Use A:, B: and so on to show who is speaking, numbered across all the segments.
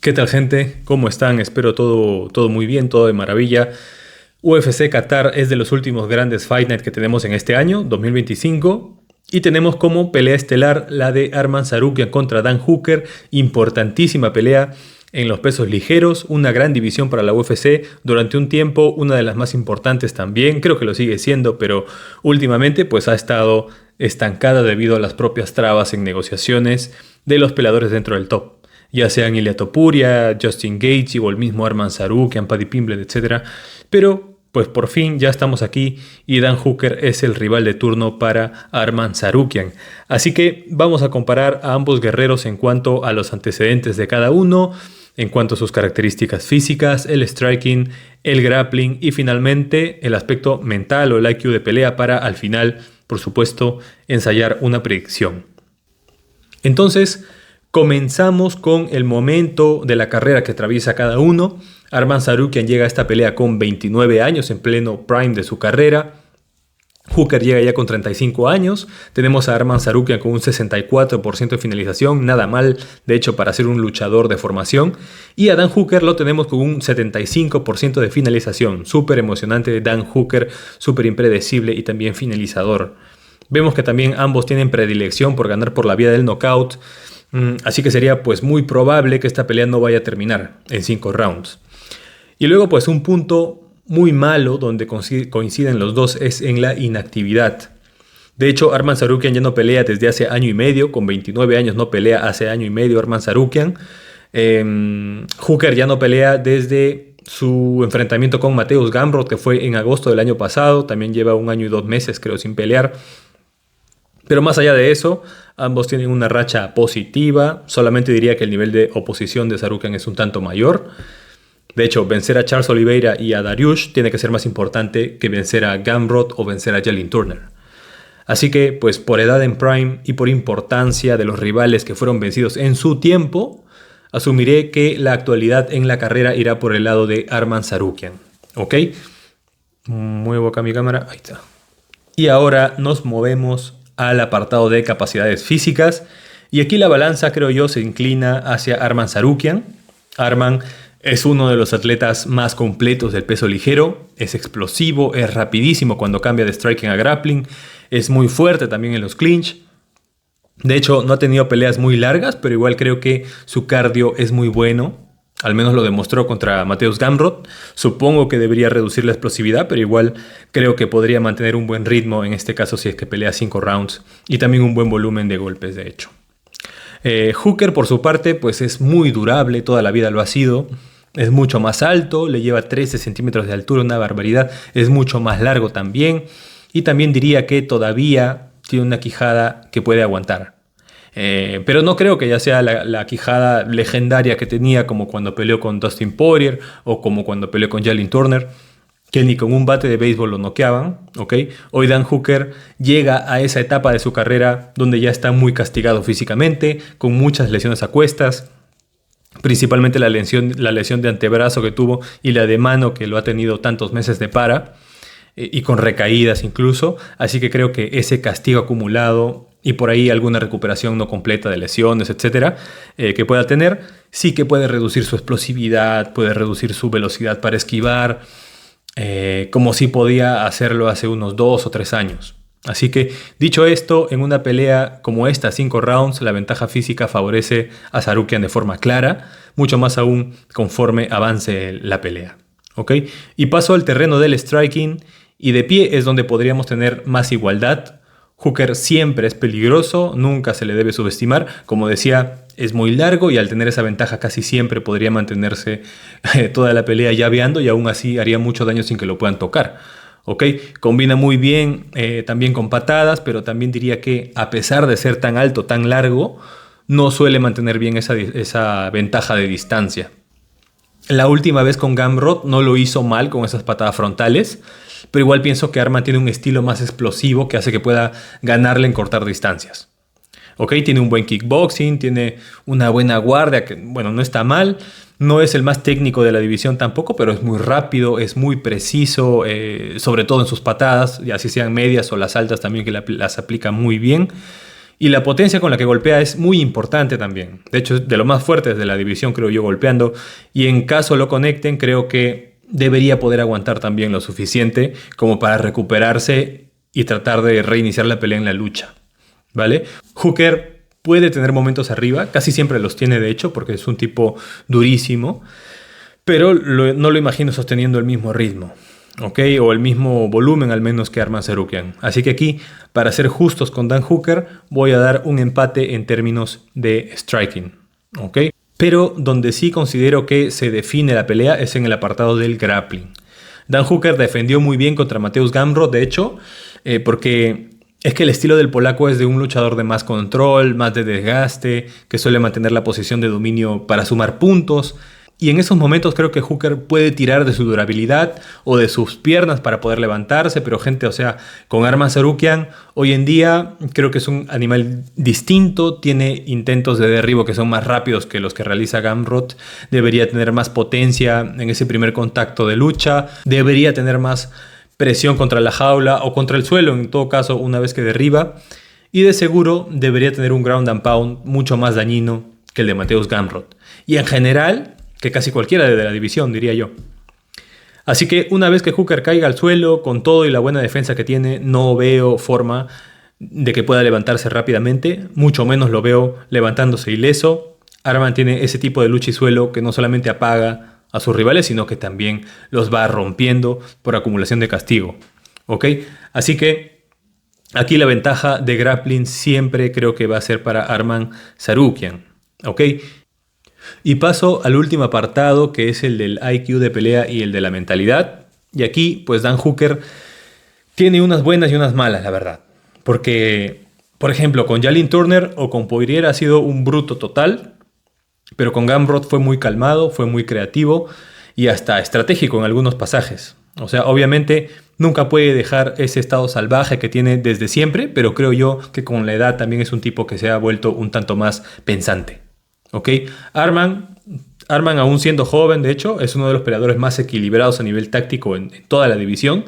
A: ¿Qué tal, gente? ¿Cómo están? Espero todo muy bien, todo de maravilla. UFC Qatar es de los últimos grandes Fight Night que tenemos en este año, 2025. Y tenemos como pelea estelar la de Arman Tsarukyan contra Dan Hooker. Importantísima pelea en los pesos ligeros, una gran división para la UFC. Durante un tiempo, una de las más importantes también. Creo que lo sigue siendo, pero últimamente pues ha estado estancada debido a las propias trabas en negociaciones de los peleadores dentro del top, ya sean Ilia Topuria, Justin Gaethje o el mismo Arman Tsarukyan, Paddy Pimblett, etc. Pero pues por fin ya estamos aquí y Dan Hooker es el rival de turno para Arman Tsarukyan. Así que vamos a comparar a ambos guerreros en cuanto a los antecedentes de cada uno, en cuanto a sus características físicas, el striking, el grappling y finalmente el aspecto mental o el IQ de pelea para al final, por supuesto, ensayar una predicción. Entonces, comenzamos con el momento de la carrera que atraviesa cada uno. Arman Tsarukyan llega a esta pelea con 29 años, en pleno prime de su carrera. Hooker llega ya con 35 años. Tenemos a Arman Tsarukyan con un 64% de finalización, nada mal, de hecho, para ser un luchador de formación. Y a Dan Hooker lo tenemos con un 75% de finalización. Súper emocionante Dan Hooker, súper impredecible y también finalizador. Vemos que también ambos tienen predilección por ganar por la vía del knockout. Así que sería pues muy probable que esta pelea no vaya a terminar en 5 rounds. Y luego pues un punto muy malo donde coinciden los dos es en la inactividad. De hecho, Arman Tsarukyan ya no pelea desde hace año y medio. Con 29 años no pelea hace año y medio Arman Tsarukyan. Hooker ya no pelea desde su enfrentamiento con Mateusz Gamrot, que fue en agosto del año pasado. También lleva 1 año y 2 meses creo sin pelear. Pero más allá de eso, ambos tienen una racha positiva. Solamente diría que el nivel de oposición de Tsarukyan es un tanto mayor. De hecho, vencer a Charles Oliveira y a Dariush tiene que ser más importante que vencer a Gamrot o vencer a Jalin Turner. Así que, pues por edad en prime y por importancia de los rivales que fueron vencidos en su tiempo, asumiré que la actualidad en la carrera irá por el lado de Arman Tsarukyan. ¿Ok? Muevo acá mi cámara. Ahí está. Y ahora nos movemos al apartado de capacidades físicas. Y aquí la balanza, creo yo, se inclina hacia Arman Tsarukyan. Arman es uno de los atletas más completos del peso ligero. Es explosivo, es rapidísimo cuando cambia de striking a grappling. Es muy fuerte también en los clinch. De hecho, no ha tenido peleas muy largas, pero igual creo que su cardio es muy bueno. Al menos lo demostró contra Mateusz Gamrot. Supongo que debería reducir la explosividad, pero igual creo que podría mantener un buen ritmo en este caso si es que pelea 5 rounds. Y también un buen volumen de golpes, de hecho. Hooker, por su parte, pues es muy durable, toda la vida lo ha sido. Es mucho más alto, le lleva 13 centímetros de altura, una barbaridad. Es mucho más largo también. Y también diría que todavía tiene una quijada que puede aguantar. Pero no creo que ya sea la quijada legendaria que tenía como cuando peleó con Dustin Poirier o como cuando peleó con Jalin Turner, que ni con un bate de béisbol lo noqueaban, ¿ok? Hoy Dan Hooker llega a esa etapa de su carrera donde ya está muy castigado físicamente, con muchas lesiones a cuestas, principalmente la lesión de antebrazo que tuvo y la de mano que lo ha tenido tantos meses de para, y con recaídas incluso. Así que creo que ese castigo acumulado y por ahí alguna recuperación no completa de lesiones, etcétera, que pueda tener, sí que puede reducir su explosividad, puede reducir su velocidad para esquivar, como sí podía hacerlo hace unos 2 o 3 años. Así que, dicho esto, en una pelea como esta, 5 rounds, la ventaja física favorece a Tsarukyan de forma clara, mucho más aún conforme avance la pelea. ¿Ok? Y paso al terreno del striking, y de pie es donde podríamos tener más igualdad. Hooker siempre es peligroso, nunca se le debe subestimar. Como decía, es muy largo y al tener esa ventaja casi siempre podría mantenerse toda la pelea llaveando y aún así haría mucho daño sin que lo puedan tocar. ¿Ok? Combina muy bien también con patadas, pero también diría que a pesar de ser tan alto, tan largo, no suele mantener bien esa ventaja de distancia. La última vez con Gamrot no lo hizo mal con esas patadas frontales, pero igual pienso que Arman tiene un estilo más explosivo que hace que pueda ganarle en cortar distancias. ¿Ok? Tiene un buen kickboxing, tiene una buena guardia, que bueno, no está mal. No es el más técnico de la división tampoco, pero es muy rápido, es muy preciso, sobre todo en sus patadas, ya si sean medias o las altas también, que las aplica muy bien. Y la potencia con la que golpea es muy importante también. De hecho, es de lo más fuertes de la división, creo yo, golpeando. Y en caso lo conecten, creo que debería poder aguantar también lo suficiente como para recuperarse y tratar de reiniciar la pelea en la lucha, ¿vale? Hooker puede tener momentos arriba, casi siempre los tiene de hecho, porque es un tipo durísimo, pero no lo imagino sosteniendo el mismo ritmo, ¿ok? O el mismo volumen al menos que Arman Tsarukyan. Así que aquí, para ser justos con Dan Hooker, voy a dar un empate en términos de striking, ¿ok? Pero donde sí considero que se define la pelea es en el apartado del grappling. Dan Hooker defendió muy bien contra Mateusz Gamrot, de hecho, porque es que el estilo del polaco es de un luchador de más control, más de desgaste, que suele mantener la posición de dominio para sumar puntos. Y en esos momentos creo que Hooker puede tirar de su durabilidad o de sus piernas para poder levantarse, pero gente, o sea, con Arman Tsarukyan hoy en día creo que es un animal distinto, tiene intentos de derribo que son más rápidos que los que realiza Gamrot, debería tener más potencia en ese primer contacto de lucha, debería tener más presión contra la jaula o contra el suelo, en todo caso, una vez que derriba, y de seguro debería tener un ground and pound mucho más dañino que el de Mateusz Gamrot. Y en general, que casi cualquiera de la división, diría yo. Así que una vez que Hooker caiga al suelo, con todo y la buena defensa que tiene, no veo forma de que pueda levantarse rápidamente, mucho menos lo veo levantándose ileso. Arman tiene ese tipo de lucha y suelo que no solamente apaga a sus rivales, sino que también los va rompiendo por acumulación de castigo, ¿ok? Así que aquí la ventaja de grappling siempre creo que va a ser para Arman Tsarukyan, ¿ok? Y paso al último apartado, que es el del IQ de pelea y el de la mentalidad. Y aquí, pues Dan Hooker tiene unas buenas y unas malas, la verdad. Porque, por ejemplo, con Jalin Turner o con Poirier ha sido un bruto total, pero con Gamrot fue muy calmado, fue muy creativo y hasta estratégico en algunos pasajes. O sea, obviamente nunca puede dejar ese estado salvaje que tiene desde siempre, pero creo yo que con la edad también es un tipo que se ha vuelto un tanto más pensante. ¿Ok? Arman, aún siendo joven, de hecho, es uno de los peleadores más equilibrados a nivel táctico en toda la división.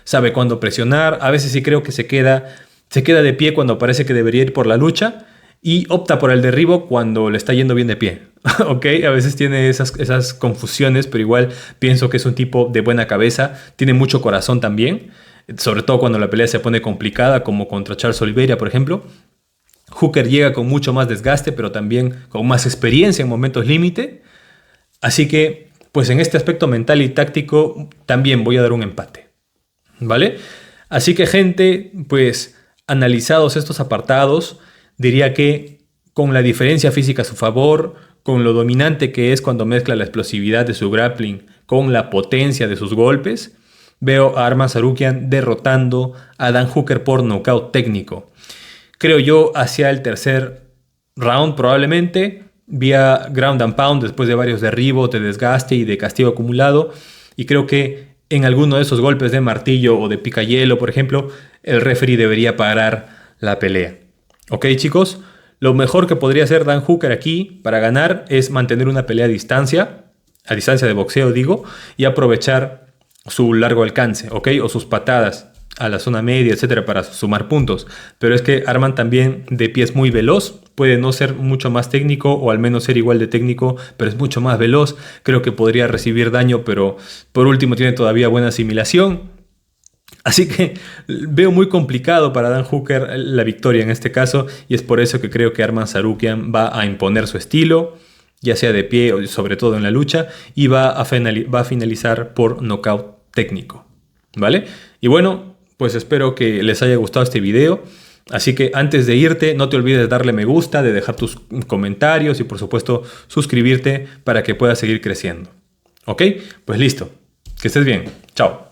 A: Sabe cuándo presionar, a veces sí creo que se queda de pie cuando parece que debería ir por la lucha y opta por el derribo cuando le está yendo bien de pie. ¿Ok? A veces tiene esas confusiones, pero igual pienso que es un tipo de buena cabeza, tiene mucho corazón también, sobre todo cuando la pelea se pone complicada, como contra Charles Oliveira, por ejemplo. Hooker llega con mucho más desgaste, pero también con más experiencia en momentos límite. Así que, pues en este aspecto mental y táctico, también voy a dar un empate, ¿vale? Así que, gente, pues analizados estos apartados, diría que con la diferencia física a su favor, con lo dominante que es cuando mezcla la explosividad de su grappling con la potencia de sus golpes, veo a Arman Tsarukyan derrotando a Dan Hooker por nocaut técnico. Creo yo hacia el tercer round probablemente, vía ground and pound después de varios derribos, de desgaste y de castigo acumulado. Y creo que en alguno de esos golpes de martillo o de picayelo, por ejemplo, el referee debería parar la pelea. ¿Ok, chicos? Lo mejor que podría hacer Dan Hooker aquí para ganar es mantener una pelea a distancia de boxeo digo, y aprovechar su largo alcance, ¿ok? O sus patadas a la zona media, etcétera, para sumar puntos. Pero es que Arman también de pie es muy veloz, puede no ser mucho más técnico o al menos ser igual de técnico, pero es mucho más veloz. Creo que podría recibir daño, pero por último tiene todavía buena asimilación. Así que veo muy complicado para Dan Hooker la victoria en este caso, y es por eso que creo que Arman Tsarukyan va a imponer su estilo, ya sea de pie o sobre todo en la lucha, y va a finalizar por nocaut técnico, ¿vale? Y bueno, pues espero que les haya gustado este video. Así que antes de irte, no te olvides de darle me gusta, de dejar tus comentarios y por supuesto suscribirte para que puedas seguir creciendo. ¿Ok? Pues listo. Que estés bien. Chao.